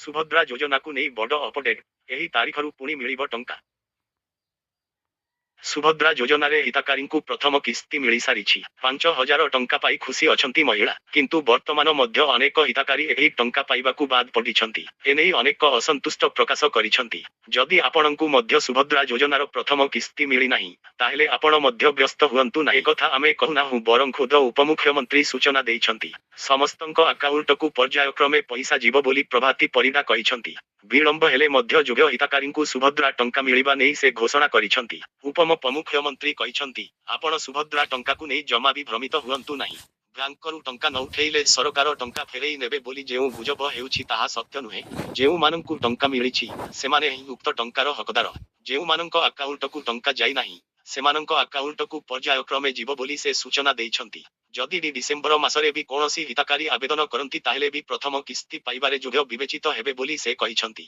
ସୁଭଦ୍ରା ଯୋଜନାକୁ ନେଇ ବଡ଼ ଅପଡେଟ୍। ଏହି ତାରିଖରୁ ପୁଣି ମିଳିବ ଟଙ୍କା। ସୁଭଦ୍ରା ଯୋଜନାରେ ହିତାକାରୀଙ୍କୁ ପ୍ରଥମ କିସ୍ତି ମିଳିସାରିଛି। 5,000 ଟଙ୍କା ପାଇ ଖୁସି ଅଛନ୍ତି ମହିଳା। କିନ୍ତୁ ବର୍ତ୍ତମାନ ମଧ୍ୟ ଅନେକ ହିତାକାରୀ ଏହି ଟଙ୍କା ପାଇବାକୁ ବାଦ୍ ପଡ଼ିଛନ୍ତି। ଏନେଇ ଅନେକ ଅସନ୍ତୁଷ୍ଟ ପ୍ରକାଶ କରିଛନ୍ତି। ଯଦି ଆପଣଙ୍କୁ ମଧ୍ୟ ସୁଭଦ୍ରା ଯୋଜନାର ପ୍ରଥମ କିସ୍ତି ମିଳିନାହିଁ, ତାହେଲେ ଆପଣ ମଧ୍ୟ ବ୍ୟସ୍ତ ହୁଅନ୍ତୁ ନାହିଁ। ଏକଥା ଆମେ କହୁନାହୁଁ, ବରଂ ଖୋଦ ଉପମୁଖ୍ୟମନ୍ତ୍ରୀ ସୂଚନା ଦେଇଛନ୍ତି। ସମସ୍ତଙ୍କ ଆକାଉଣ୍ଟକୁ ପର୍ଯ୍ୟାୟକ୍ରମେ ପଇସା ଯିବ ବୋଲି ପ୍ରଭାତୀ ପରିଡା କହିଛନ୍ତି। ବିଳମ୍ବ ହେଲେ ମଧ୍ୟ ଯୋଗ୍ୟ ହିତାକାରୀଙ୍କୁ ସୁଭଦ୍ରା ଟଙ୍କା ମିଳିବା ନେଇ ସେ ଘୋଷଣା କରିଛନ୍ତି। ଉପମୁଖ୍ୟମନ୍ତ୍ରୀ କହିଛନ୍ତି, ଆପଣ ସୁଭଦ୍ରା ଟଙ୍କାକୁ ନେଇ ଜମା ବି ଭ୍ରମିତ ହୁଅନ୍ତୁ ନାହିଁ। ବ୍ୟାଙ୍କରୁ ଟଙ୍କା ନ ଉଠେଇଲେ ସରକାର ଟଙ୍କା ଫେରେଇ ନେବେ ବୋଲି ଯେଉଁ ଗୁଜବ ହେଉଛି ତାହା ସତ୍ୟ ନୁହେଁ। ଯେଉଁମାନଙ୍କୁ ଟଙ୍କା ମିଳିଛି, ସେମାନେ ହିଁ ଉକ୍ତ ଟଙ୍କାର ହକଦାର। ଯେଉଁମାନଙ୍କ ଆକାଉଣ୍ଟକୁ ଟଙ୍କା ଯାଇନାହିଁ, ସେମାନଙ୍କ ଆକାଉଣ୍ଟକୁ ପର୍ଯ୍ୟାୟକ୍ରମେ ଯିବ ବୋଲି ସେ ସୂଚନା ଦେଇଛନ୍ତି। ଯଦି ଡିସେମ୍ବର ମାସରେ ବି କୌଣସି ହିତାକାରୀ ଆବେଦନ କରନ୍ତି ତାହେଲେ ବି ପ୍ରଥମ କିସ୍ତି ପାଇବାରେ ଯୋଗ୍ୟ ବିବେଚିତ ହେବେ ବୋଲି ସେ କହିଛନ୍ତି।